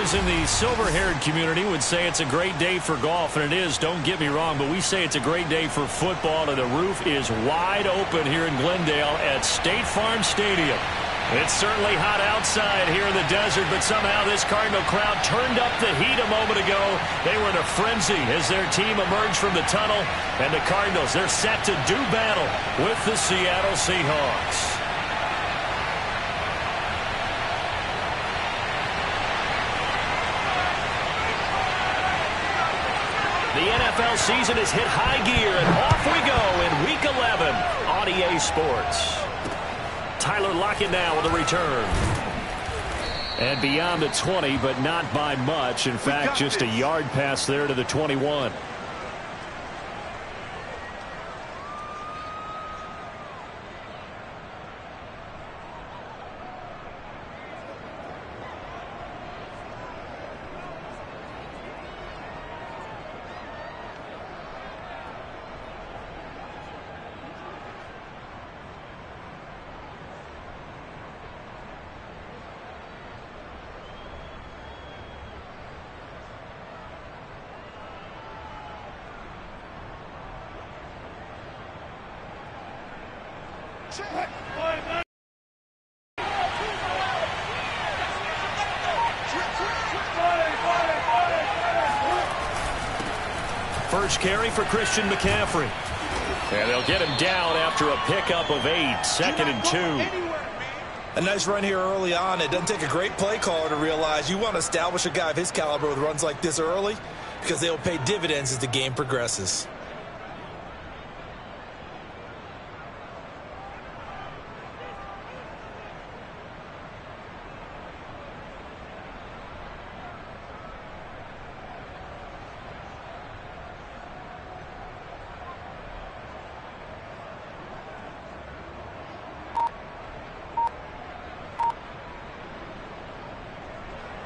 Those in the silver-haired community would say it's a great day for golf, and it is, don't get me wrong, but we say it's a great day for football, and the roof is wide open here in Glendale at State Farm Stadium. It's certainly hot outside here in the desert, but somehow this Cardinal crowd turned up the heat a moment ago. They were in a frenzy as their team emerged from the tunnel, and the Cardinals, they're set to do battle with the Seattle Seahawks. The NFL season has hit high gear, and off we go in Week 11 on EA Sports. Tyler Lockett now with a return. And beyond the 20, but not by much. In fact, just a yard pass there to the 21. First carry for Christian McCaffrey. And they'll get him down after a pickup of 8, 2nd and 2. A nice run here early on. It doesn't take a great play caller to realize you want to establish a guy of his caliber with runs like this early because they'll pay dividends as the game progresses.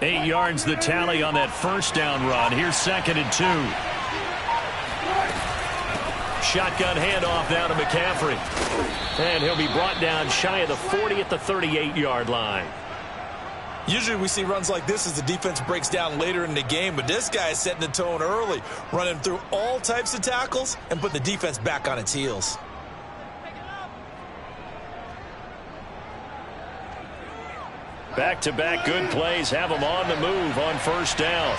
Eight yards the tally on that first down run. Here's 2nd and 2. Shotgun handoff now to McCaffrey. And he'll be brought down shy of the 40 at the 38-yard line. Usually we see runs like this as the defense breaks down later in the game, but this guy is setting the tone early, running through all types of tackles and putting the defense back on its heels. Back-to-back good plays have them on the move on first down.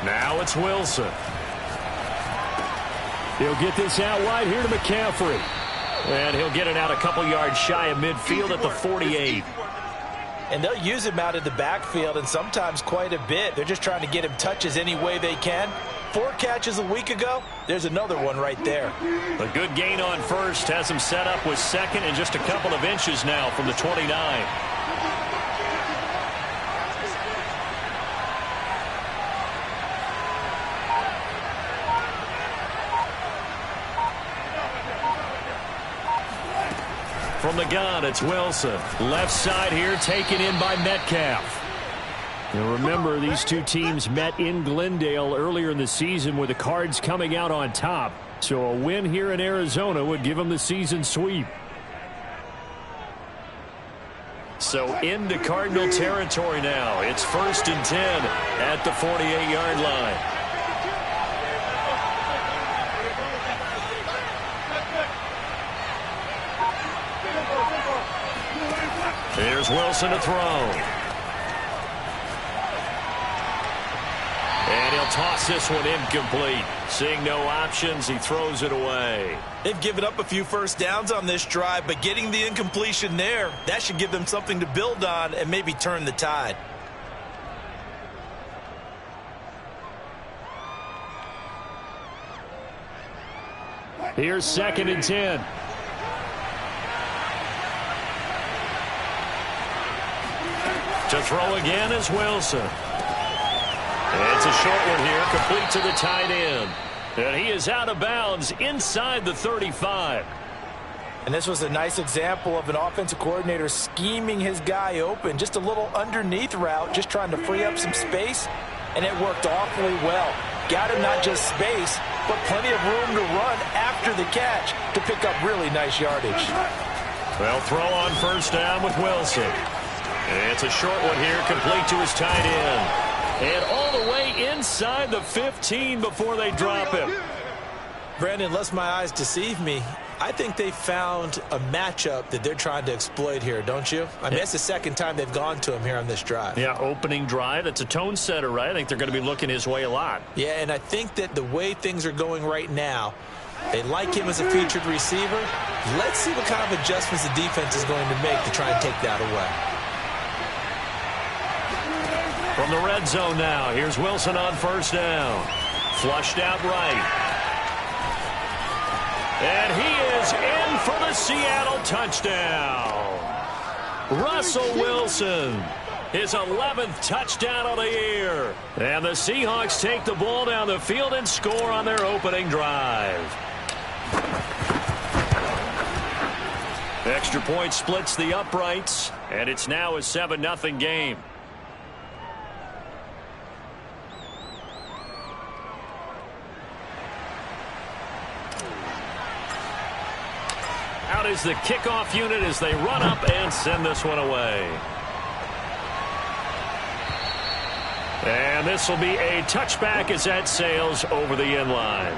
Now it's Wilson. He'll get this out wide here to McCaffrey. And he'll get it out a couple yards shy of midfield at the 48. And they'll use him out of the backfield, and sometimes quite a bit. They're just trying to get him touches any way they can. 4 catches a week ago. There's another one right there. A good gain on first has him set up with 2nd and just a couple of inches now from the 29. From the gun, it's Wilson. Left side here, taken in by Metcalf. Now remember, these two teams met in Glendale earlier in the season with the Cards coming out on top. So a win here in Arizona would give them the season sweep. So into Cardinal territory now. It's 1st and 10 at the 48-yard line. Here's Wilson to throw. And he'll toss this one incomplete. Seeing no options, he throws it away. They've given up a few first downs on this drive, but getting the incompletion there, that should give them something to build on and maybe turn the tide. Here's 2nd and 10. To throw again is Wilson. It's a short one here, complete to the tight end. And he is out of bounds inside the 35. And this was a nice example of an offensive coordinator scheming his guy open. Just a little underneath route, just trying to free up some space. and it worked awfully well. Got him not just space, but plenty of room to run after the catch to pick up really nice yardage. Well, throw on first down with Wilson. It's a short one here, complete to his tight end. And all the way inside the 15 before they drop him. Brandon, lest my eyes deceive me, I think they found a matchup that they're trying to exploit here, don't you? I mean, that's the second time they've gone to him here on this drive. Yeah, opening drive. It's a tone setter, right? I think they're going to be looking his way a lot. Yeah, and I think that the way things are going right now, they like him as a featured receiver. Let's see what kind of adjustments the defense is going to make to try and take that away. From the red zone now, here's Wilson on first down. Flushed out right. And he is in for the Seattle touchdown. Russell Wilson, his 11th touchdown of the year. And the Seahawks take the ball down the field and score on their opening drive. Extra point splits the uprights, and it's now a 7-0 game. Out is the kickoff unit as they run up and send this one away. And this will be a touchback as that sails over the end line.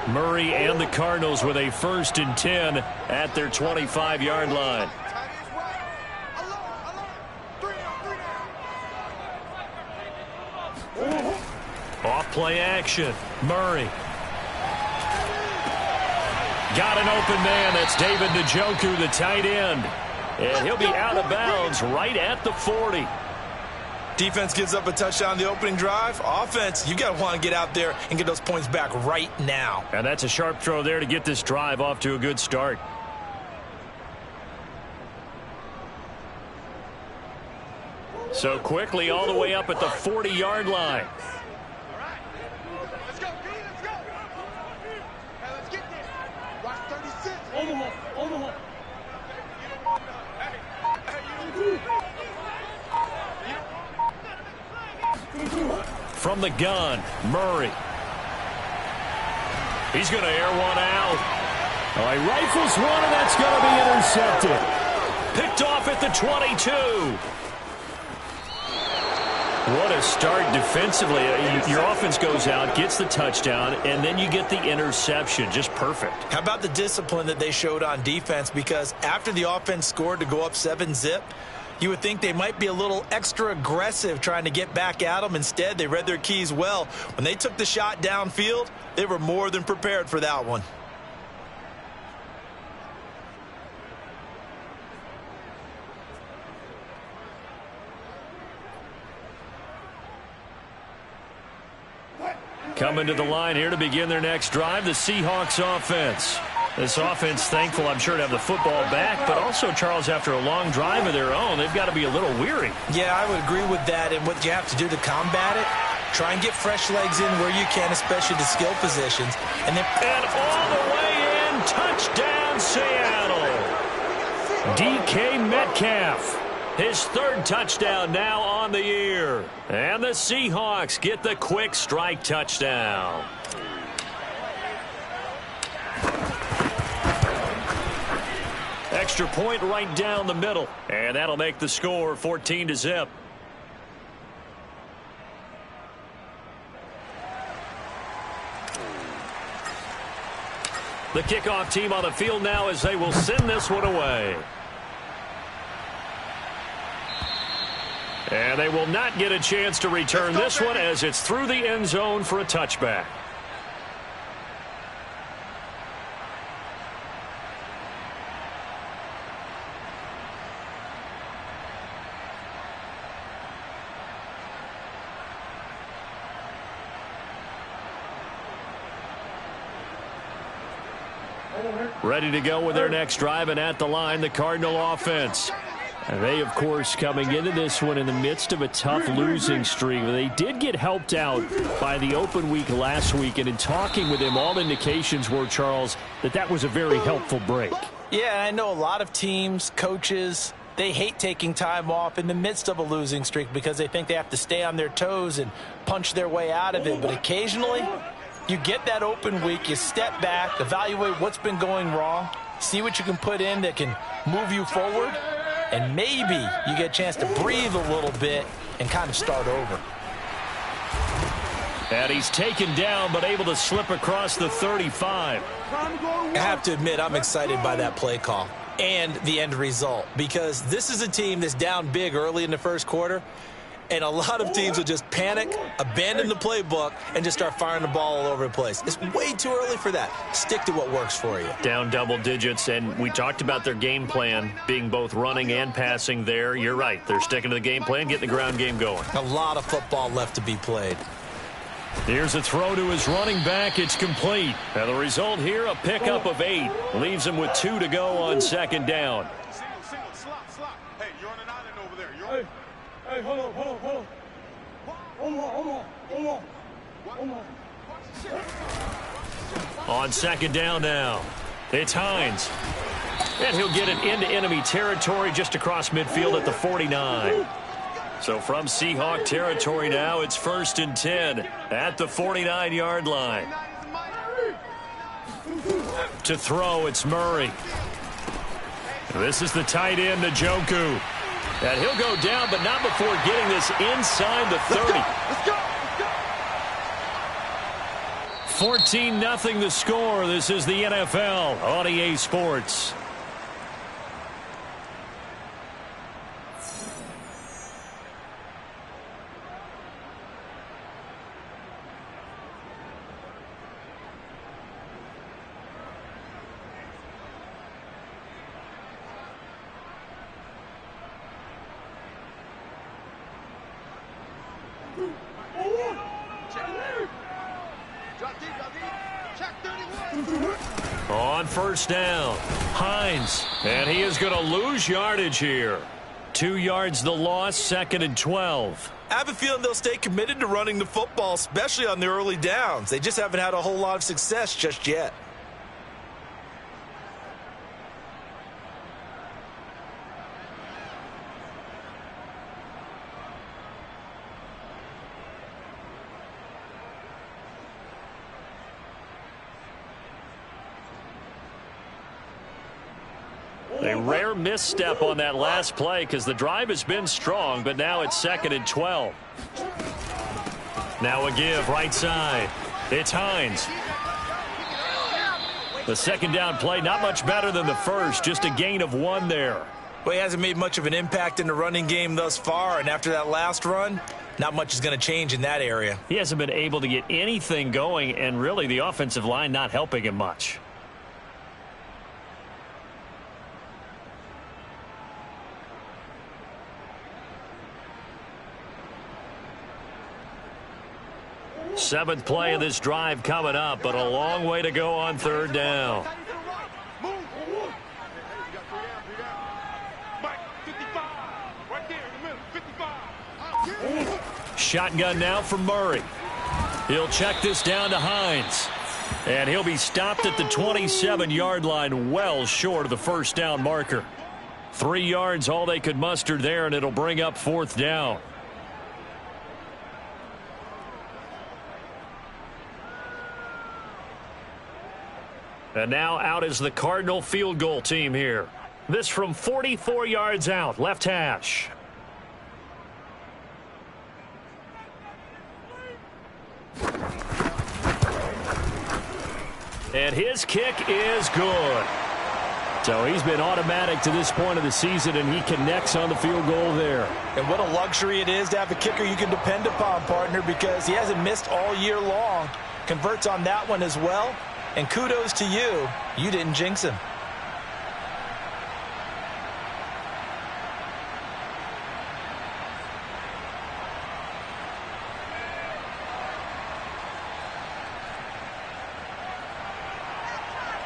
Murray and the Cardinals with a 1st and 10 at their 25-yard line. Off play action. Murray. Got an open man. That's David Njoku, the tight end. And he'll be out of bounds right at the 40. Defense gives up a touchdown the opening drive. Offense, you got to want to get out there and get those points back right now. And that's a sharp throw there to get this drive off to a good start. So quickly all the way up at the 40-yard line. From the gun, Murray. He's going to air one out. Oh, he rifles one, and that's going to be intercepted. Picked off at the 22. What a start defensively. Your offense goes out, gets the touchdown, and then you get the interception. Just perfect. How about the discipline that they showed on defense? Because after the offense scored to go up 7-zip, you would think they might be a little extra aggressive trying to get back at them. Instead, they read their keys well. When they took the shot downfield, they were more than prepared for that one. Coming to the line here to begin their next drive, the Seahawks offense. This offense, thankful, I'm sure, to have the football back, but also, Charles, after a long drive of their own, they've got to be a little weary. Yeah, I would agree with that, and what you have to do to combat it, try and get fresh legs in where you can, especially the skill positions. And all the way in, touchdown, Seattle. DK Metcalf, his 3rd touchdown now on the year. And the Seahawks get the quick strike touchdown. Extra point right down the middle. And that'll make the score 14-0. The kickoff team on the field now as they will send this one away. And they will not get a chance to return this one as it's through the end zone for a touchback. Ready to go with their next drive, and at the line, the Cardinal offense. And they, of course, coming into this one in the midst of a tough losing streak. They did get helped out by the open week last week, and in talking with him, all indications were, Charles, that was a very helpful break. Yeah, I know a lot of teams, coaches, they hate taking time off in the midst of a losing streak because they think they have to stay on their toes and punch their way out of it. But occasionally, you get that open week, you step back, evaluate what's been going wrong, see what you can put in that can move you forward, and maybe you get a chance to breathe a little bit and kind of start over. And he's taken down but able to slip across the 35. I have to admit, I'm excited by that play call and the end result, because this is a team that's down big early in the first quarter, and a lot of teams will just panic, abandon the playbook, and just start firing the ball all over the place. It's way too early for that. Stick to what works for you. Down double digits, and we talked about their game plan being both running and passing there. You're right. They're sticking to the game plan, getting the ground game going. A lot of football left to be played. Here's a throw to his running back. It's complete. And the result here, a pickup of 8. Leaves him with 2 to go on second down. Single, slot. Hey, you're on an island over there. You're Hey, hold on. On second down now, it's Hines. And he'll get it into enemy territory just across midfield at the 49. So from Seahawk territory now, it's 1st and 10 at the 49-yard line. To throw, it's Murray. This is the tight end, Njoku. And he'll go down, but not before getting this inside the 30. Let's go. 14-0 the score. This is the NFL on EA Sports. On first down, Hines, and he is going to lose yardage here. 2 yards the loss, 2nd and 12. I have a feeling they'll stay committed to running the football, especially on the early downs. They just haven't had a whole lot of success just yet. A rare misstep on that last play because the drive has been strong, but now it's 2nd and 12. Now a give right side. It's Hines. The second down play, not much better than the first, just a gain of 1 there. Well, he hasn't made much of an impact in the running game thus far, and after that last run, not much is going to change in that area. He hasn't been able to get anything going, and really the offensive line not helping him much. Seventh play of this drive coming up, but a long way to go on 3rd down. Shotgun now for Murray. He'll check this down to Hines. And he'll be stopped at the 27-yard line, well short of the first down marker. 3 yards all they could muster there, and it'll bring up 4th down. And now out is the Cardinal field goal team here. This from 44 yards out, left hash. And his kick is good. So he's been automatic to this point of the season, and he connects on the field goal there. And what a luxury it is to have a kicker you can depend upon, partner, because he hasn't missed all year long. Converts on that one as well. And kudos to you. You didn't jinx him.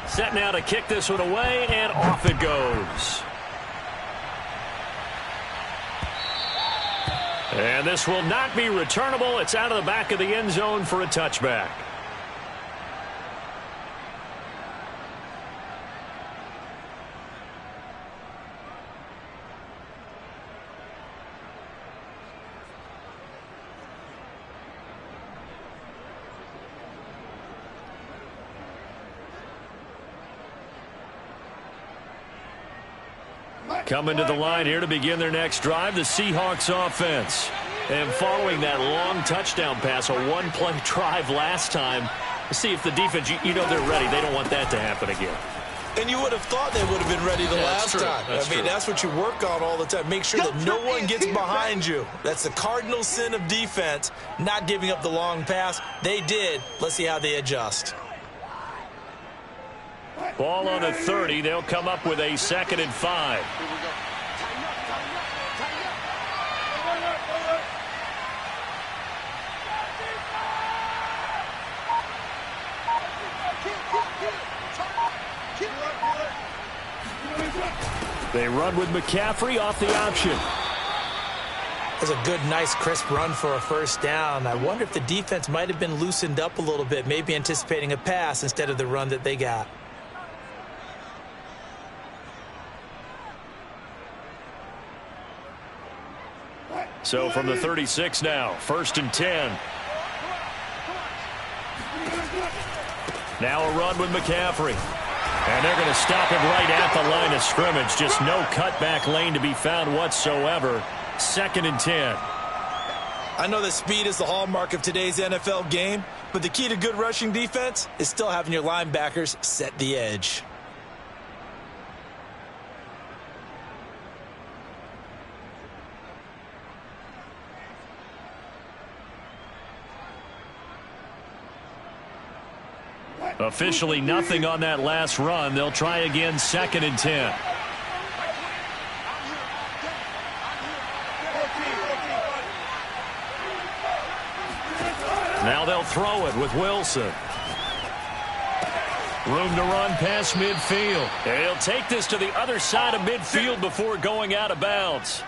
Set now to kick this one away, and off it goes. And this will not be returnable. It's out of the back of the end zone for a touchback. Coming to the line here to begin their next drive, the Seahawks offense. And following that long touchdown pass, a one-play drive last time, see if the defense, you know they're ready. They don't want that to happen again. And you would have thought they would have been ready the last time. That's what you work on all the time. Make sure that no one gets behind you. That's the cardinal sin of defense, not giving up the long pass. They did. Let's see how they adjust. Ball on the 30. They'll come up with a 2nd and 5. They run with McCaffrey off the option. That's a good, nice, crisp run for a first down. I wonder if the defense might have been loosened up a little bit, maybe anticipating a pass instead of the run that they got. So from the 36 now, 1st and 10. Now a run with McCaffrey. And they're going to stop him right at the line of scrimmage. Just no cutback lane to be found whatsoever. 2nd and 10. I know that speed is the hallmark of today's NFL game, but the key to good rushing defense is still having your linebackers set the edge. Officially nothing on that last run. They'll try again, 2nd and 10. Now they'll throw it with Wilson. Room to run past midfield. He'll take this to the other side of midfield before going out of bounds.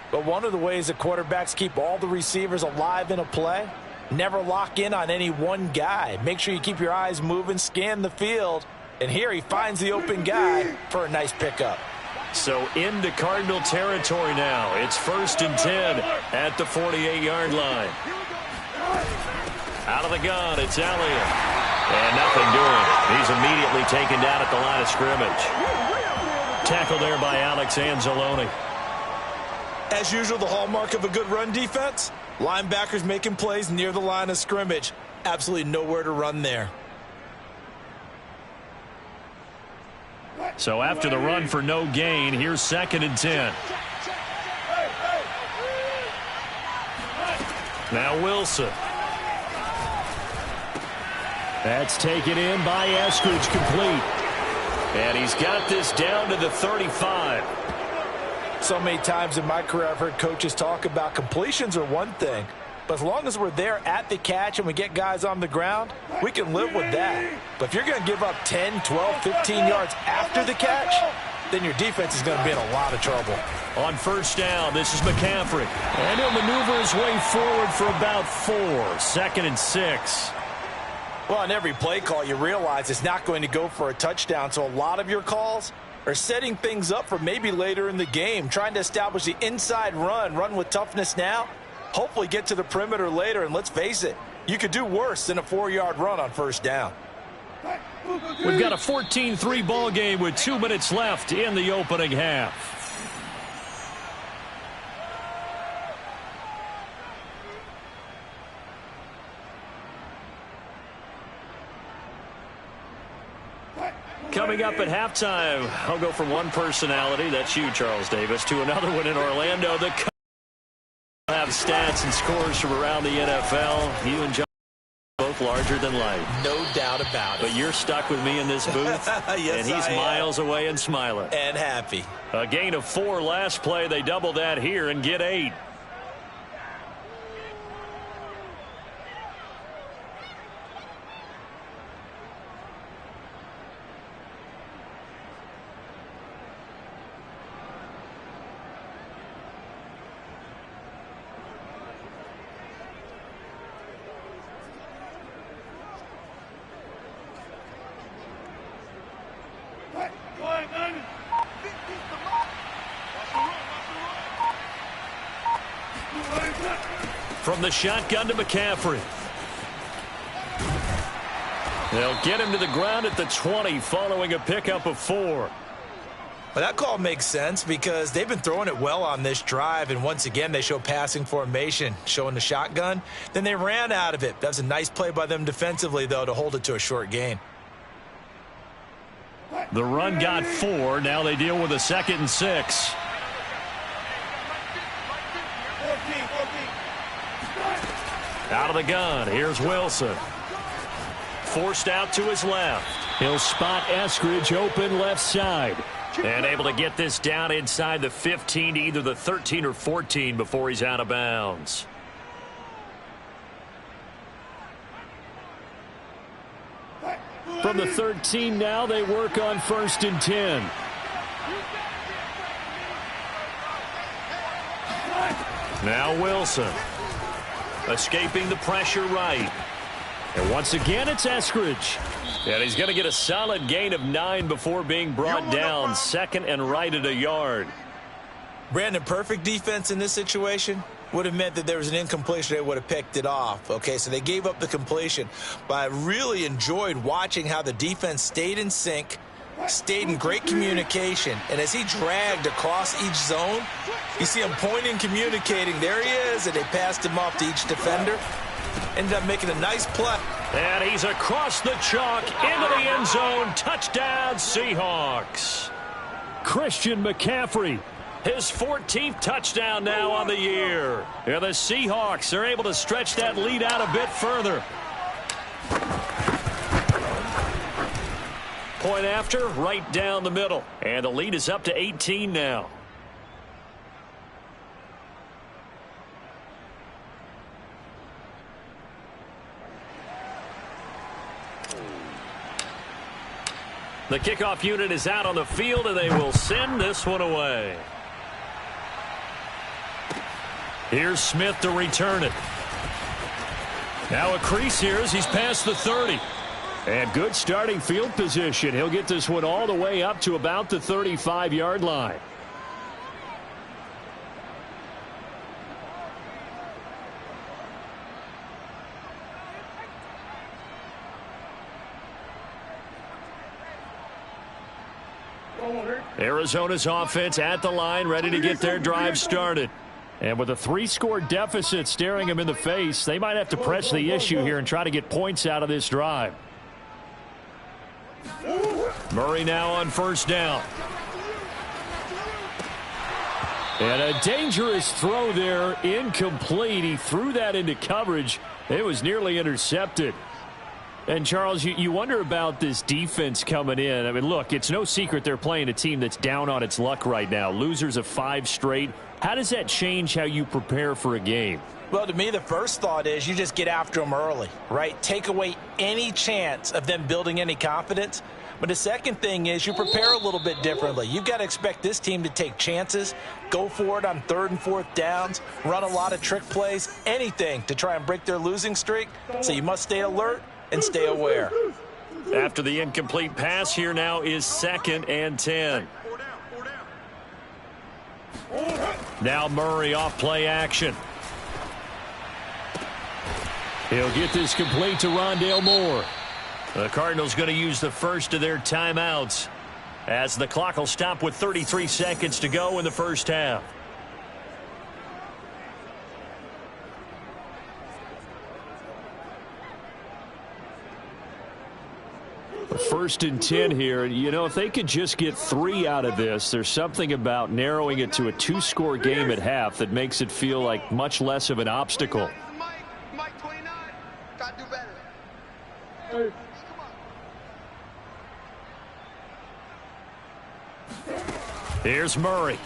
But one of the ways that quarterbacks keep all the receivers alive in a play, never lock in on any one guy. Make sure you keep your eyes moving, scan the field. And here he finds the open guy for a nice pickup. So into Cardinal territory now. It's 1st and 10 at the 48-yard line. Out of the gun, it's Elliott. And nothing doing. He's immediately taken down at the line of scrimmage. Tackled there by Alex Anzalone. As usual, the hallmark of a good run defense, linebackers making plays near the line of scrimmage. Absolutely nowhere to run there. So after the run for no gain, here's 2nd and 10. Now Wilson. That's taken in by Eskridge, complete. And he's got this down to the 35. So many times in my career I've heard coaches talk about completions are one thing, but as long as we're there at the catch and we get guys on the ground, we can live with that. But if you're going to give up 10, 12, 15 yards after the catch, then your defense is going to be in a lot of trouble. On 1st down, this is McCaffrey. And he'll maneuver his way forward for about 4. 2nd and 6. Well, on every play call, you realize it's not going to go for a touchdown, so a lot of your calls are setting things up for maybe later in the game, trying to establish the inside run with toughness now, hopefully get to the perimeter later, and let's face it, you could do worse than a 4-yard run on 1st down. We've got a 14-3 ball game with 2 minutes left in the opening half. Coming up at halftime, I'll go from one personality, that's you, Charles Davis, to another one in Orlando. The have stats and scores from around the NFL. You and John both larger than life. No doubt about it. But you're stuck with me in this booth, yes, and he's miles away and smiling. And happy. A gain of 4 last play. They double that here and get 8. From the shotgun to McCaffrey. They'll get him to the ground at the 20 following a pickup of 4. Well, that call makes sense because they've been throwing it well on this drive, and once again they show passing formation, showing the shotgun. Then they ran out of it. That was a nice play by them defensively, though, to hold it to a short gain. The run got 4. Now they deal with a 2nd and 6. Out of the gun. Here's Wilson. Forced out to his left. He'll spot Eskridge open left side. And able to get this down inside the 15 to either the 13 or 14 before he's out of bounds. From the 13 now, they work on 1st and 10. Now Wilson. Escaping the pressure right. And once again, it's Eskridge. And he's going to get a solid gain of 9 before being brought down. 2nd and right at a yard. Brandon, perfect defense in this situation would have meant that there was an incompletion. They would have picked it off. Okay, so they gave up the completion. But I really enjoyed watching how the defense stayed in sync, stayed in great communication. And as he dragged across each zone, you see him pointing, communicating. There he is, and they passed him off to each defender. Ended up making a nice play. And he's across the chalk into the end zone. Touchdown, Seahawks. Christian McCaffrey, his 14th touchdown now on the year. And the Seahawks are able to stretch that lead out a bit further. Point after, right down the middle. And the lead is up to 18 now. The kickoff unit is out on the field, and they will send this one away. Here's Smith to return it. Now a crease here as he's past the 30. And good starting field position. He'll get this one all the way up to about the 35-yard line. Arizona's offense at the line, ready to get their drive started. And with a 3-score deficit staring them in the face, they might have to press the issue here and try to get points out of this drive. Murray now on 1st down. And a dangerous throw there, incomplete. He threw that into coverage. It was nearly intercepted. And, Charles, you wonder about this defense coming in. I mean, look, it's no secret they're playing a team that's down on its luck right now. Losers of 5 straight. How does that change how you prepare for a game? Well, to me, the first thought is you just get after them early, right? Take away any chance of them building any confidence. But the second thing is you prepare a little bit differently. You've got to expect this team to take chances, go for it on 3rd and 4th downs, run a lot of trick plays, anything to try and break their losing streak. So you must stay alert and stay aware. After the incomplete pass, here now is 2nd and 10. Now Murray off play action. He'll get this complete to Rondale Moore. The Cardinals going to use the first of their timeouts as the clock will stop with 33 seconds to go in the first half. First and 10 here. You know, if they could just get 3 out of this, there's something about narrowing it to a 2-score game at half that makes it feel like much less of an obstacle. Mike 29. Got to do better. Here's Murray.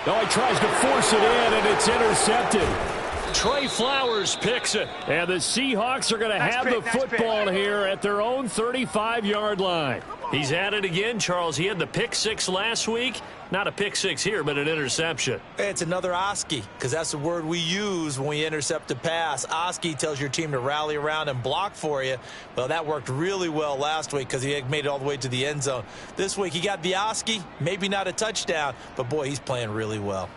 Oh, he tries to force it in, and it's intercepted. Trey Flowers picks it. And the Seahawks are going to have the football here at their own 35-yard line. He's at it again, Charles. He had the pick 6 last week. Not a pick 6 here, but an interception. It's another Oski, because that's the word we use when we intercept a pass. Oski tells your team to rally around and block for you. Well, that worked really well last week because he made it all the way to the end zone. This week he got the Oski, maybe not a touchdown, but boy, he's playing really well.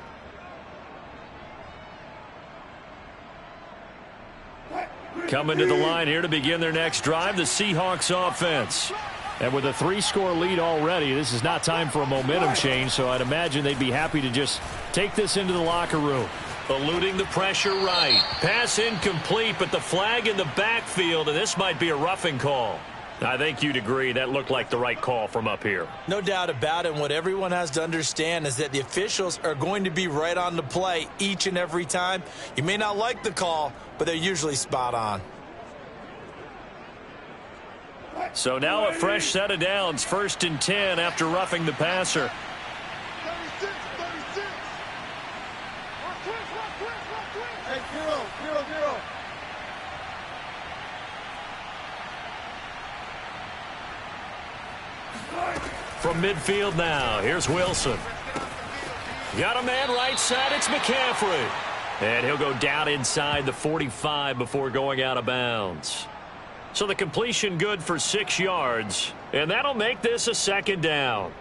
Coming to the line here to begin their next drive, the Seahawks offense. And with a 3-score lead already, this is not time for a momentum change, so I'd imagine they'd be happy to just take this into the locker room. Eluding the pressure right. Pass incomplete, but the flag in the backfield, and this might be a roughing call. I think you'd agree that looked like the right call from up here. No doubt about it. And what everyone has to understand is that the officials are going to be right on the play each and every time. You may not like the call, but they're usually spot on. So now a fresh set of downs, 1st and 10 after roughing the passer. 36. Hey, 0. From midfield now, here's Wilson. Got a man right side, it's McCaffrey. And he'll go down inside the 45 before going out of bounds. So the completion good for 6 yards, and that'll make this a 2nd down.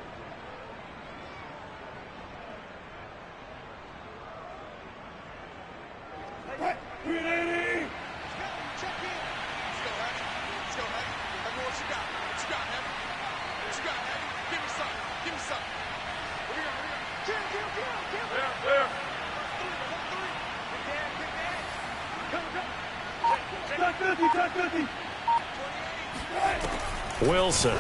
Wilson.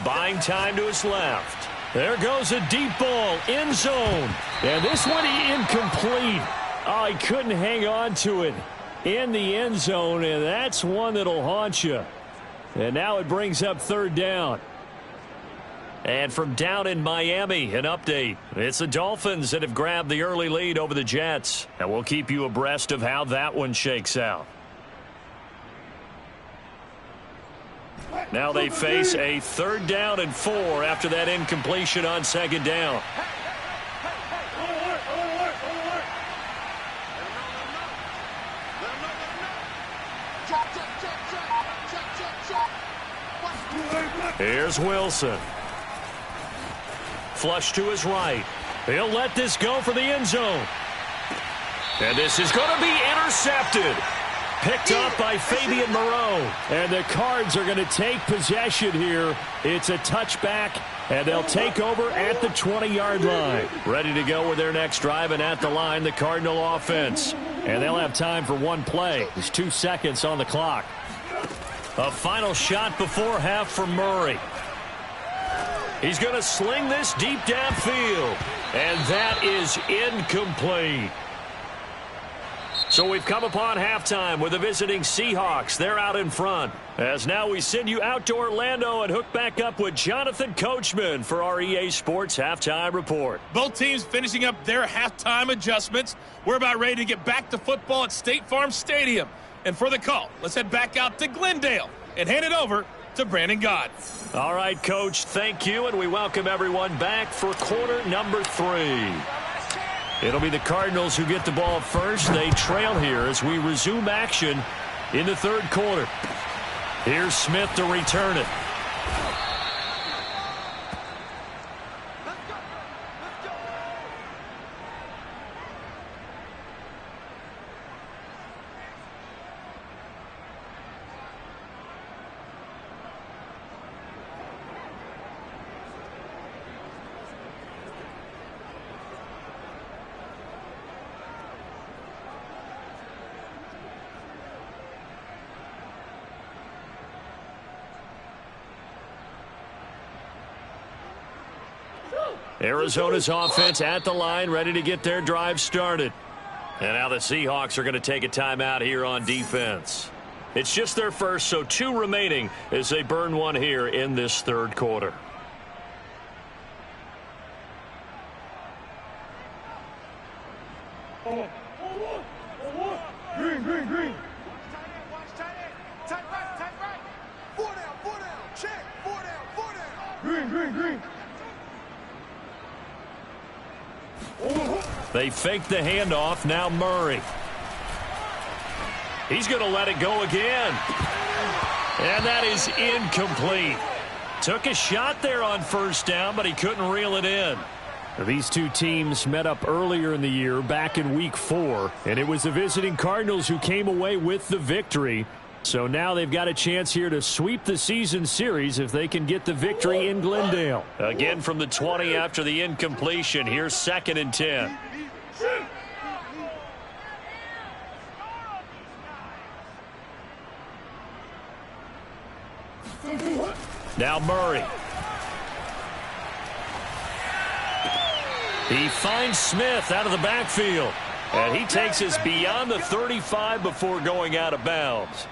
Buying time to his left. There goes a deep ball, end zone. And this one incomplete. Oh, he couldn't hang on to it in the end zone, and that's one that'll haunt you. And now it brings up 3rd down. And from down in Miami, an update. It's the Dolphins that have grabbed the early lead over the Jets. And we'll keep you abreast of how that one shakes out. Now they face a 3rd down and 4 after that incompletion on 2nd down. Here's Wilson. Flush to his right. He'll let this go for the end zone. And this is going to be intercepted. Picked up by Fabian Moreau. And the Cards are going to take possession here. It's a touchback, and they'll take over at the 20-yard line. Ready to go with their next drive, and at the line, the Cardinal offense. And they'll have time for one play. There's 2 seconds on the clock. A final shot before half from Murray. He's going to sling this deep downfield. And that is incomplete. So we've come upon halftime with the visiting Seahawks. They're out in front. As now we send you out to Orlando and hook back up with Jonathan Coachman for our EA Sports Halftime Report. Both teams finishing up their halftime adjustments. We're about ready to get back to football at State Farm Stadium. And for the call, let's head back out to Glendale and hand it over to Brandon Gott. All right, Coach, thank you, and we welcome everyone back for quarter number 3. It'll be the Cardinals who get the ball first. They trail here as we resume action in the 3rd quarter. Here's Smith to return it. Arizona's offense at the line, ready to get their drive started. And now the Seahawks are going to take a timeout here on defense. It's just their first, so 2 remaining as they burn one here in this 3rd quarter. Green. Watch tight end. Tight right. 4 down. Check. 4 down. Green. They fake the handoff. Now Murray. He's going to let it go again. And that is incomplete. Took a shot there on 1st down, but he couldn't reel it in. These two teams met up earlier in the year, back in Week 4, and it was the visiting Cardinals who came away with the victory. So now they've got a chance here to sweep the season series if they can get the victory in Glendale. Again from the 20 after the incompletion. Here's 2nd and 10. Now Murray. He finds Smith out of the backfield. And he takes us beyond the 35 before going out of bounds.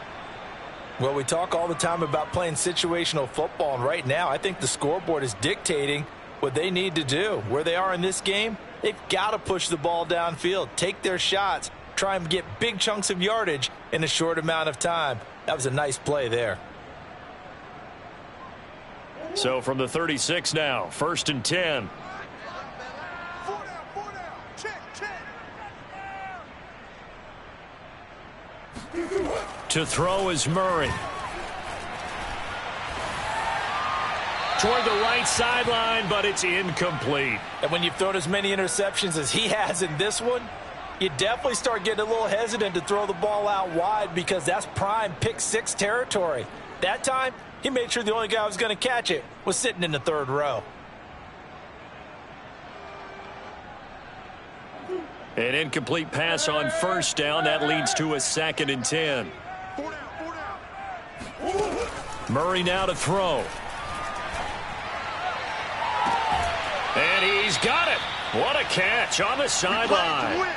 Well, we talk all the time about playing situational football, and right now I think the scoreboard is dictating what they need to do. Where they are in this game, they've got to push the ball downfield, take their shots, try and get big chunks of yardage in a short amount of time. That was a nice play there. So from the 36 now, 1st and 10. To throw is Murray. Toward the right sideline, but it's incomplete. And when you've thrown as many interceptions as he has in this one, you definitely start getting a little hesitant to throw the ball out wide because that's prime pick 6 territory. That time, he made sure the only guy who was going to catch it was sitting in the 3rd row. An incomplete pass on 1st down. That leads to a 2nd and 10. Murray now to throw. And he's got it. What a catch on the sideline.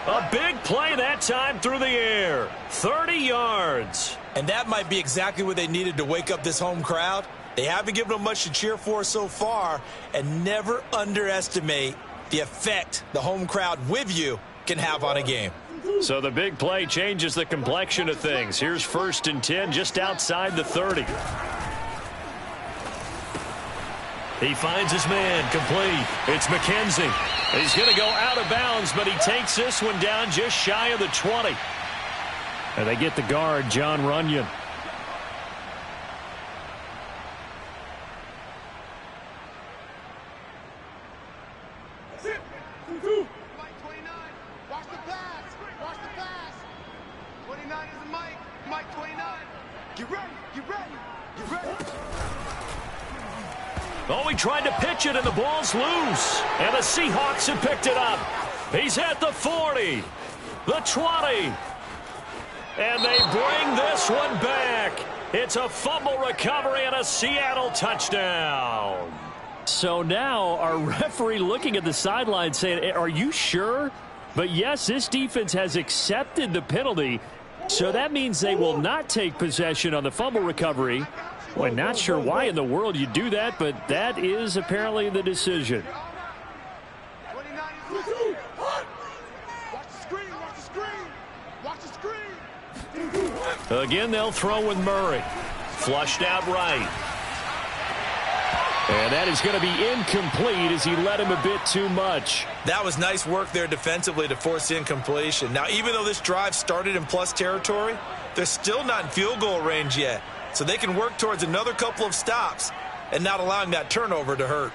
A big play that time through the air. 30 yards. And that might be exactly what they needed to wake up this home crowd. They haven't given them much to cheer for so far, and never underestimate the effect the home crowd with you can have on a game. So the big play changes the complexion of things. Here's 1st and 10 just outside the 30. He finds his man complete. It's McKenzie. He's going to go out of bounds, but he takes this one down just shy of the 20. And they get the guard, John Runyon. Oh, he tried to pitch it, and the ball's loose. And the Seahawks have picked it up. He's at the 40, the 20. And they bring this one back. It's a fumble recovery and a Seattle touchdown. So now our referee looking at the sideline saying, are you sure? But yes, this defense has accepted the penalty. So that means they will not take possession on the fumble recovery. Well, not sure why in the world you do that, but that is apparently the decision. Again, they'll throw with Murray. Flushed out right. And that is going to be incomplete as he led him a bit too much. That was nice work there defensively to force incompletion. Now, even though this drive started in plus territory, they're still not in field goal range yet. So they can work towards another couple of stops and not allowing that turnover to hurt.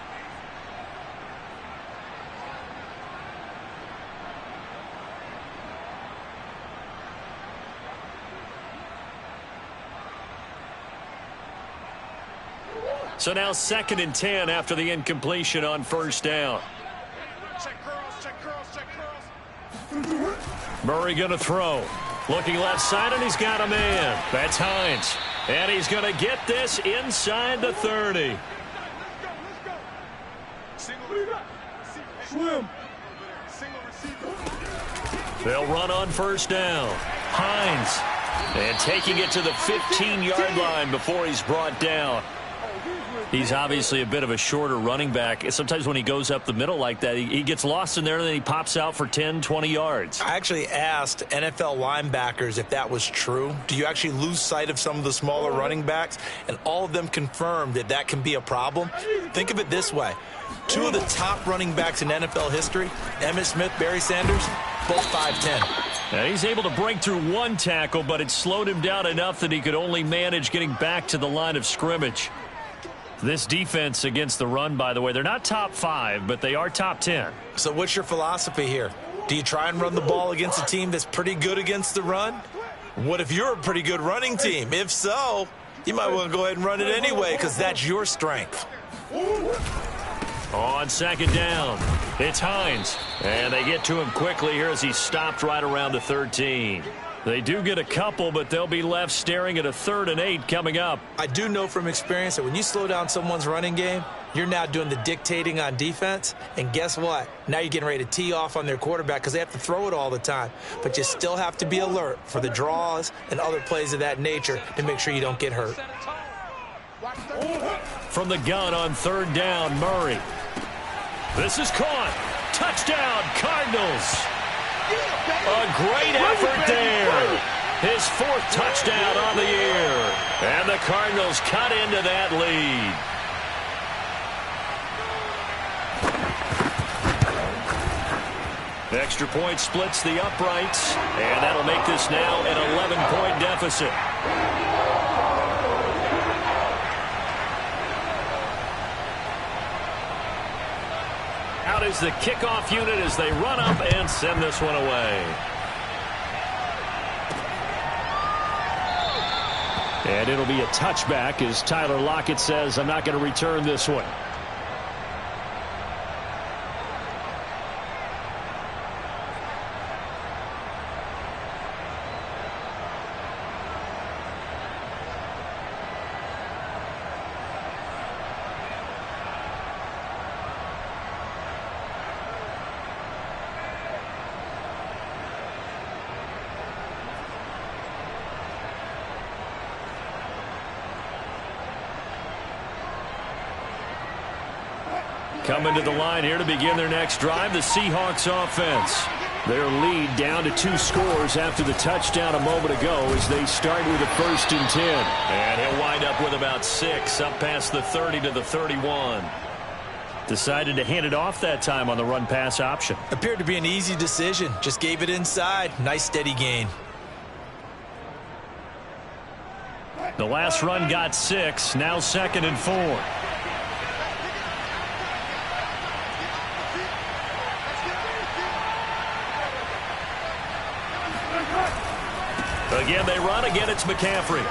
So now 2nd and 10 after the incompletion on 1st down. Check curls, check curls, check curls. Murray going to throw. Looking left side, and he's got a man. That's Hines. And he's going to get this inside the 30. Let's go. Swim. Single receiver. They'll run on 1st down. Hines. And taking it to the 15-yard line before he's brought down. He's obviously a bit of a shorter running back. Sometimes when he goes up the middle like that, he gets lost in there, and then he pops out for 10, 20 yards. I actually asked NFL linebackers if that was true. Do you actually lose sight of some of the smaller running backs? And all of them confirmed that that can be a problem. Think of it this way. 2 of the top running backs in NFL history, Emmitt Smith, Barry Sanders, both 5'10". Now he's able to break through 1 tackle, but it slowed him down enough that he could only manage getting back to the line of scrimmage. This defense against the run, by the way, they're not top 5, but they are top 10. So what's your philosophy here? Do you try and run the ball against a team that's pretty good against the run? What if you're a pretty good running team? If so, you might want to go ahead and run it anyway because that's your strength. On second down, it's Hines. And they get to him quickly here as he stopped right around the 13. They do get a couple, but they'll be left staring at a 3rd and 8 coming up. I do know from experience that when you slow down someone's running game, you're now doing the dictating on defense. And guess what? Now you're getting ready to tee off on their quarterback because they have to throw it all the time. But you still have to be alert for the draws and other plays of that nature to make sure you don't get hurt. From the gun on 3rd down, Murray. This is caught. Touchdown, Cardinals. A great effort there. His 4th touchdown on the year. And the Cardinals cut into that lead. Extra point splits the uprights. And that'll make this now an 11-point deficit. Out is the kickoff unit as they run up and send this one away. And it'll be a touchback as Tyler Lockett says, I'm not going to return this one. Coming to the line here to begin their next drive, the Seahawks offense. Their lead down to 2 scores after the touchdown a moment ago as they start with a 1st and 10. And he'll wind up with about 6 up past the 30 to the 31. Decided to hand it off that time on the run-pass option. Appeared to be an easy decision. Just gave it inside. Nice steady gain. The last run got 6. Now 2nd and 4. Again, they run. Again, it's McCaffrey.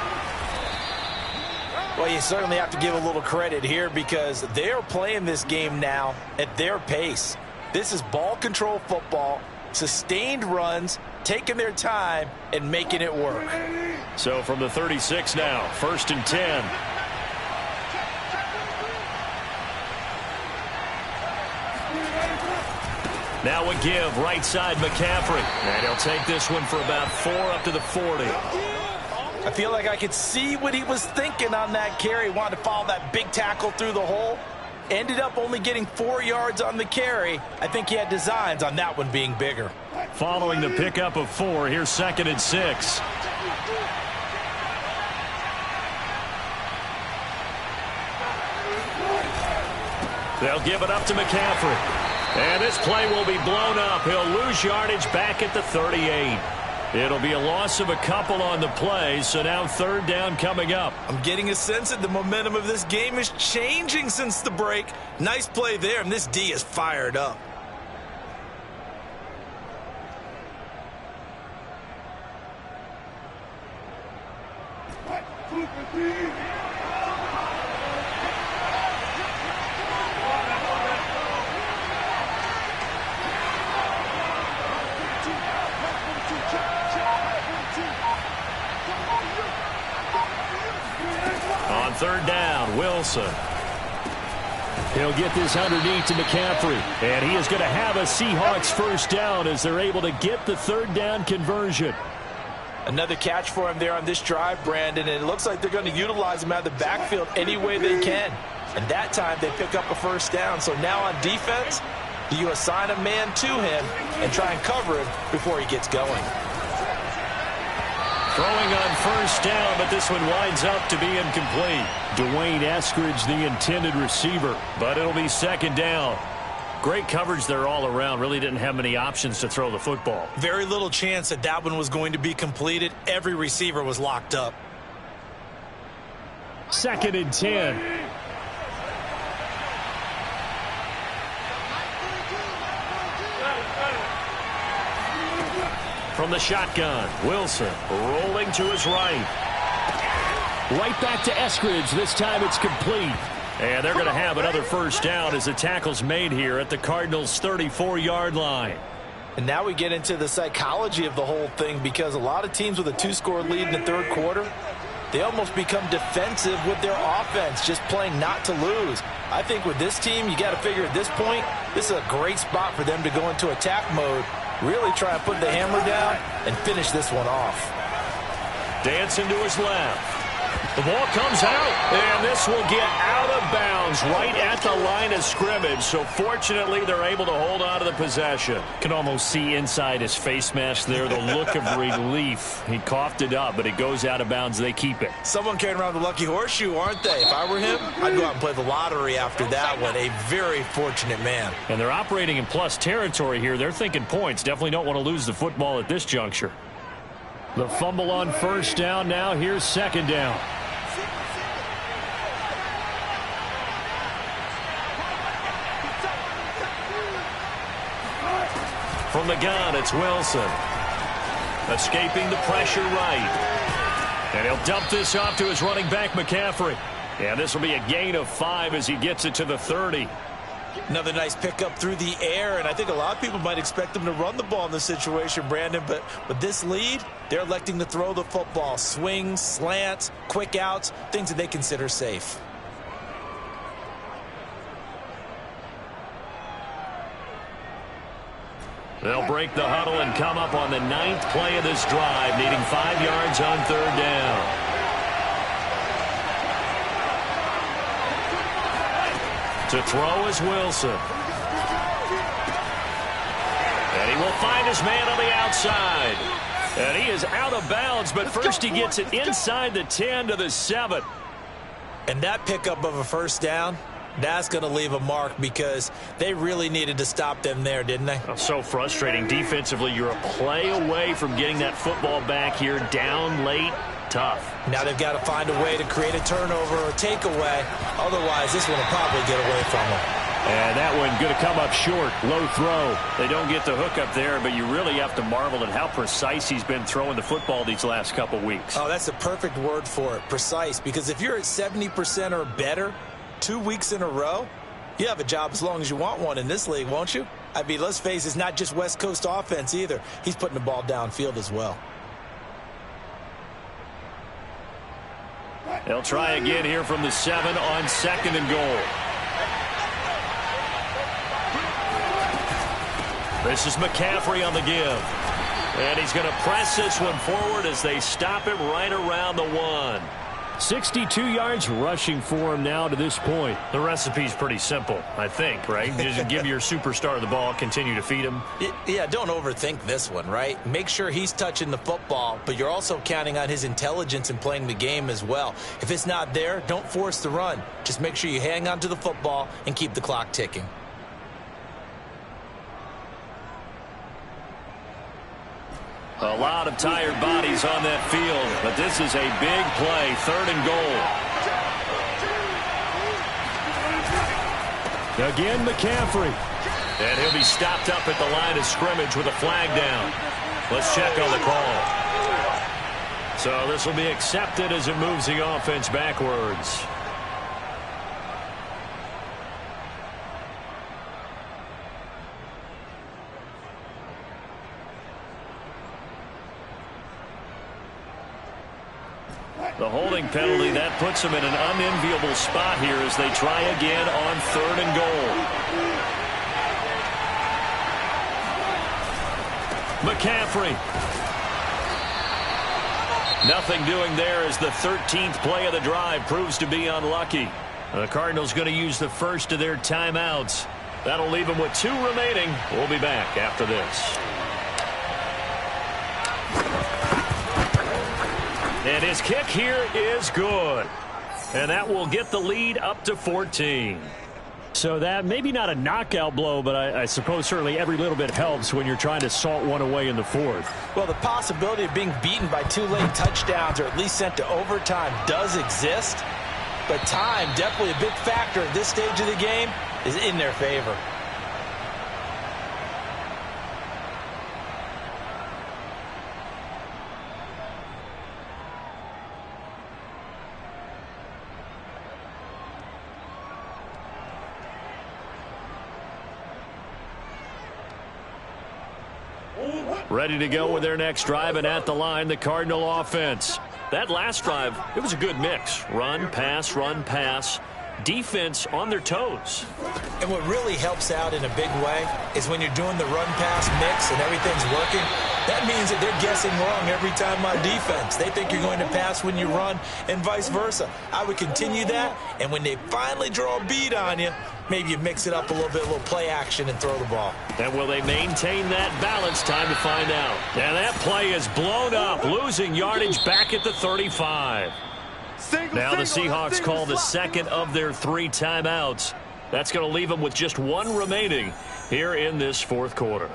Well, you certainly have to give a little credit here because they're playing this game now at their pace. This is ball control football, sustained runs, taking their time, and making it work. So from the 36 now, 1st and 10. Now a give, right side McCaffrey. And he'll take this one for about 4 up to the 40. I feel like I could see what he was thinking on that carry. Wanted to follow that big tackle through the hole. Ended up only getting 4 yards on the carry. I think he had designs on that one being bigger. Following the pickup of 4, here's 2nd and 6. They'll give it up to McCaffrey. And this play will be blown up. He'll lose yardage back at the 38. It'll be a loss of a couple on the play, so now 3rd down coming up. I'm getting a sense that the momentum of this game is changing since the break. Nice play there, and this D is fired up. On 3rd down, Wilson. He'll get this underneath to McCaffrey. And he is going to have a Seahawks 1st down as they're able to get the 3rd down conversion. Another catch for him there on this drive, Brandon, and it looks like they're going to utilize him out of the backfield any way they can. And that time they pick up a 1st down. So now on defense, you assign a man to him and try and cover him before he gets going. Throwing on 1st down, but this one winds up to be incomplete. Dwayne Eskridge, the intended receiver, but it'll be 2nd down. Great coverage there all around. Really didn't have many options to throw the football. Very little chance that that one was going to be completed. Every receiver was locked up. 2nd and 10. From the shotgun, Wilson rolling to his right. Right back to Eskridge. This time it's complete. And they're going to have another first down as the tackle's made here at the Cardinals' 34-yard line. And now we get into the psychology of the whole thing, because a lot of teams with a 2-score lead in the third quarter, they almost become defensive with their offense, just playing not to lose. I think with this team, you got to figure at this point, this is a great spot for them to go into attack mode, really try and put the hammer down and finish this one off. Dancing to his left. The ball comes out, and this will get out of bounds right at the line of scrimmage. So fortunately, they're able to hold on to the possession. Can almost see inside his face mask there the look of relief. He coughed it up, but it goes out of bounds. They keep it. Someone carrying around the lucky horseshoe, aren't they? If I were him, I'd go out and play the lottery after that one. A very fortunate man. And they're operating in plus territory here. They're thinking points. Definitely don't want to lose the football at this juncture. The fumble on first down. Now here's second down. From the gun, it's Wilson. Escaping the pressure right. And he'll dump this off to his running back, McCaffrey. And this will be a gain of 5 as he gets it to the 30. Another nice pickup through the air, and I think a lot of people might expect them to run the ball in this situation, Brandon, but with this lead, they're electing to throw the football. Swings, slants, quick outs, things that they consider safe. They'll break the huddle and come up on the 9th play of this drive, needing 5 yards on third down. To throw is Wilson. And he will find his man on the outside. And he is out of bounds, but first he gets it inside the 10 to the 7. And that pickup of a first down, that's going to leave a mark, because they really needed to stop them there, didn't they? Oh, so frustrating. Defensively, you're a play away from getting that football back here, down late. Tough. Now they've got to find a way to create a turnover or takeaway. Otherwise, this one will probably get away from them. And that one going to come up short. Low throw. They don't get the hook up there, but you really have to marvel at how precise he's been throwing the football these last couple weeks. Oh, that's the perfect word for it, precise. Because if you're at 70% or better 2 weeks in a row, you have a job as long as you want one in this league, won't you? I mean, let's face it, it's not just West Coast offense either. He's putting the ball downfield as well. They'll try again here from the 7 on 2nd and goal. This is McCaffrey on the give. And he's going to press this one forward as they stop him right around the 1. 62 yards rushing for him now to this point. The recipe's pretty simple, I think, right? Just give your superstar the ball, continue to feed him. Yeah, don't overthink this one, right? Make sure he's touching the football, but you're also counting on his intelligence in playing the game as well. If it's not there, don't force the run. Just make sure you hang on to the football and keep the clock ticking. A lot of tired bodies on that field, but this is a big play, 3rd and goal. Again, McCaffrey. And he'll be stopped up at the line of scrimmage with a flag down. Let's check on the call. So this will be accepted as it moves the offense backwards. The holding penalty, that puts them in an unenviable spot here as they try again on 3rd and goal. McCaffrey. Nothing doing there as the 13th play of the drive proves to be unlucky. The Cardinals going to use the first of their timeouts. That'll leave them with 2 remaining. We'll be back after this. And his kick here is good. And that will get the lead up to 14. So that maybe not a knockout blow, but I suppose certainly every little bit helps when you're trying to salt one away in the 4th. Well, the possibility of being beaten by 2 late touchdowns or at least sent to overtime does exist. But time, definitely a big factor at this stage of the game, is in their favor. Ready to go with their next drive, and at the line, the Cardinal offense. That last drive, it was a good mix. Run, pass. Defense on their toes. And what really helps out in a big way is when you're doing the run-pass mix and everything's working, that means that they're guessing wrong every time on defense. They think you're going to pass when you run and vice versa. I would continue that, and when they finally draw a bead on you, maybe you mix it up a little bit, a little play action, and throw the ball. And will they maintain that balance? Time to find out. And that play is blown up, losing yardage back at the 35. Now the Seahawks call the second of their 3 timeouts. That's going to leave them with just 1 remaining here in this fourth quarter.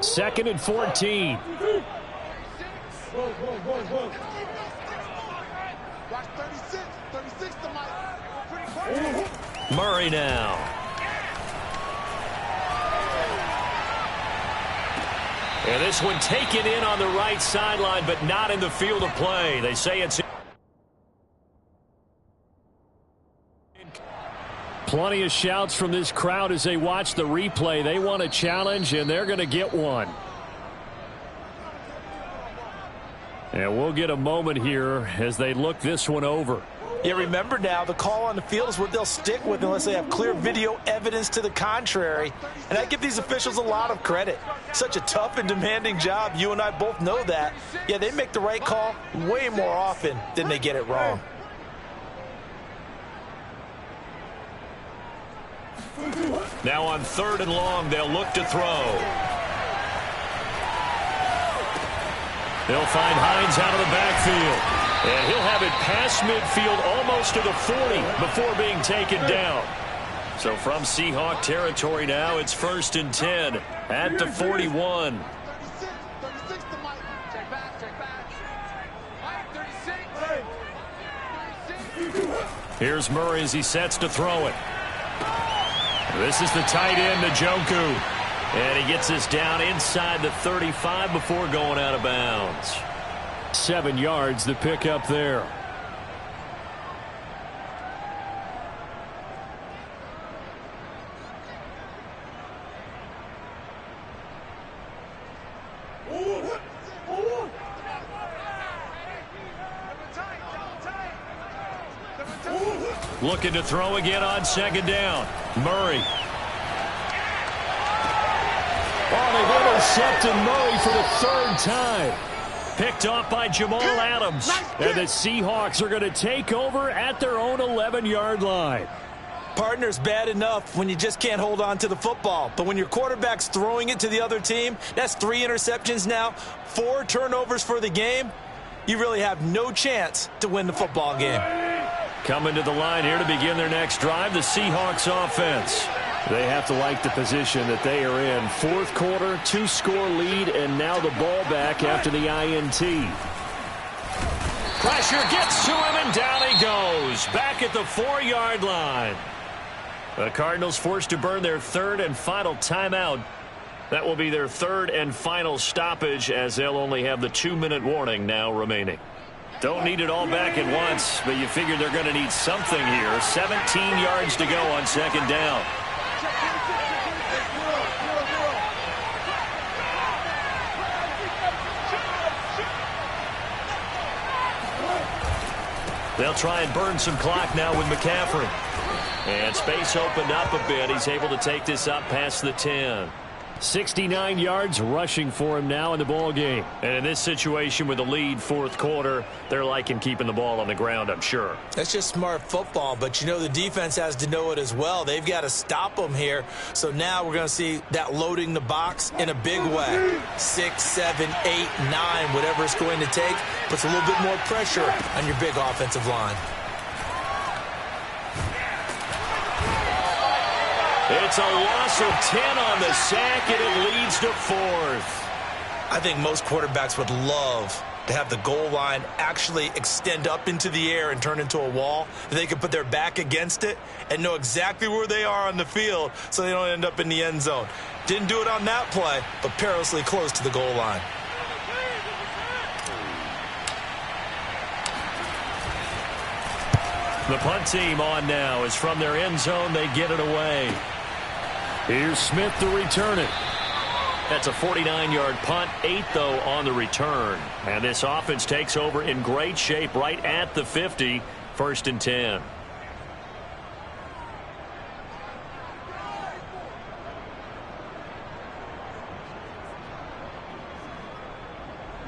Second and 14. Watch 36. 36 to Mike. Murray now. And this one taken in on the right sideline, but not in the field of play. They say it's... Plenty of shouts from this crowd as they watch the replay. They want a challenge, and they're going to get one. And we'll get a moment here as they look this one over. Yeah, remember now, the call on the field is what they'll stick with unless they have clear video evidence to the contrary. And I give these officials a lot of credit. Such a tough and demanding job. You and I both know that. Yeah, they make the right call way more often than they get it wrong. Now on 3rd and long, they'll look to throw. They'll find Hines out of the backfield. And he'll have it past midfield almost to the 40 before being taken down. So from Seahawk territory now, it's 1st and 10 at the 41. 36 to Mike. Check back. Mike, 36. Here's Murray as he sets to throw it. This is the tight end, Njoku. And he gets us down inside the 35 before going out of bounds. 7 yards the pick up there. Looking to throw again on 2nd down. Murray. Oh, they've intercepted Murray for the 3rd time. Picked off by Jamal Adams. And the Seahawks are going to take over at their own 11-yard line. Partner's bad enough when you just can't hold on to the football. But when your quarterback's throwing it to the other team, that's 3 interceptions now, 4 turnovers for the game. You really have no chance to win the football game. Coming to the line here to begin their next drive, the Seahawks offense. They have to like the position that they are in. 4th quarter, 2-score lead, and now the ball back after the INT. Pressure gets to him, and down he goes. Back at the 4-yard line. The Cardinals forced to burn their 3rd and final timeout. That will be their 3rd and final stoppage, as they'll only have the 2-minute warning now remaining. Don't need it all back at once, but you figure they're going to need something here. 17 yards to go on 2nd down. They'll try and burn some clock now with McCaffrey. And space opened up a bit. He's able to take this up past the 10. 69 yards rushing for him now in the ball game. And in this situation with the lead 4th quarter, they're liking keeping the ball on the ground, I'm sure. That's just smart football, but you know the defense has to know it as well. They've got to stop them here. So now we're going to see that loading the box in a big way. 6, 7, 8, 9, whatever it's going to take, puts a little bit more pressure on your big offensive line. It's a loss of 10 on the sack, and it leads to 4th. I think most quarterbacks would love to have the goal line actually extend up into the air and turn into a wall. They can put their back against it and know exactly where they are on the field so they don't end up in the end zone. Didn't do it on that play, but perilously close to the goal line. The punt team on now is from their end zone. They get it away. Here's Smith to return it. That's a 49-yard punt, 8 though on the return. And this offense takes over in great shape right at the 50, 1st and 10.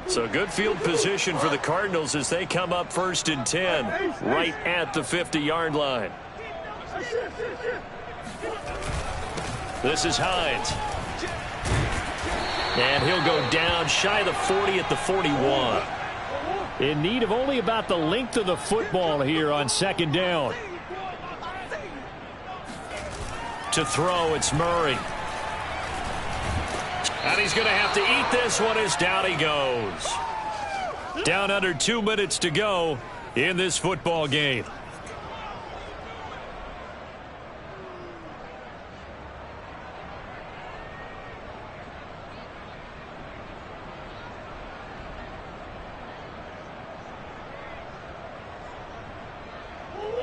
So good field position for the Cardinals as they come up 1st and 10 right at the 50-yard line. This is Hines. And he'll go down shy of the 40 at the 41. In need of only about the length of the football here on 2nd down. To throw, it's Murray. And he's going to have to eat this one as down he goes. Down under 2 minutes to go in this football game.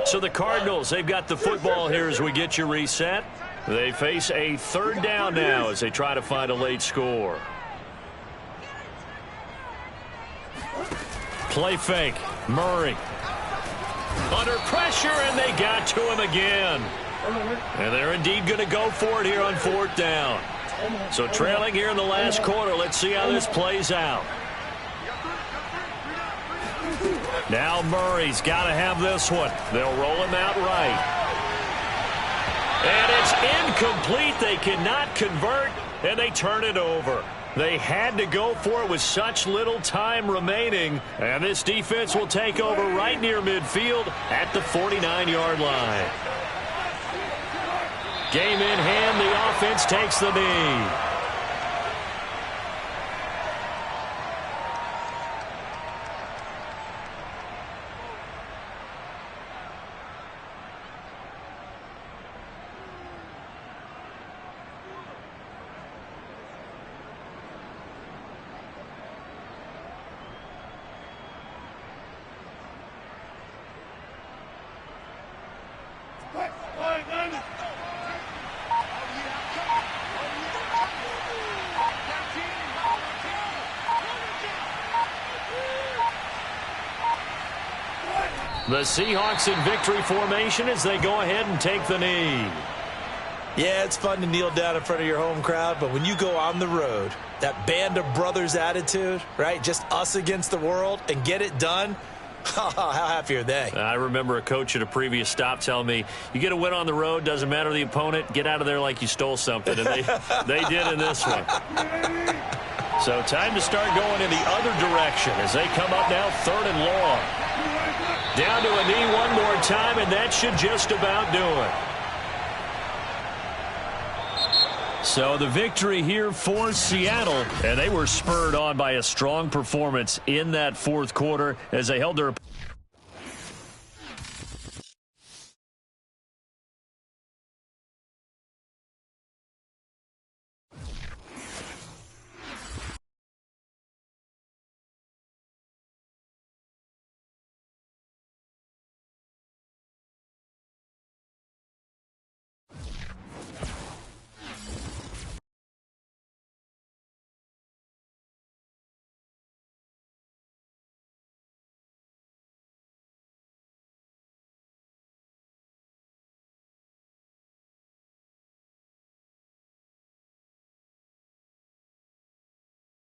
So the Cardinals, they've got the football here as we get you reset. They face a 3rd down now as they try to find a late score. Play fake. Murray. Under pressure, and they got to him again. And they're indeed going to go for it here on 4th down. So trailing here in the last quarter. Let's see how this plays out. Now Murray's got to have this one. They'll roll him out right. And it's incomplete. They cannot convert, and they turn it over. They had to go for it with such little time remaining, and this defense will take over right near midfield at the 49-yard line. Game in hand, the offense takes the knee. The Seahawks in victory formation as they go ahead and take the knee. Yeah, it's fun to kneel down in front of your home crowd, but when you go on the road, that band of brothers attitude, right? Just us against the world and get it done. How happy are they? I remember a coach at a previous stop telling me, you get a win on the road, doesn't matter the opponent, get out of there like you stole something. And they did in this one. So time to start going in the other direction as they come up now 3rd and long. Down to a knee one more time, and that should just about do it. So the victory here for Seattle, and they were spurred on by a strong performance in that 4th quarter as they held their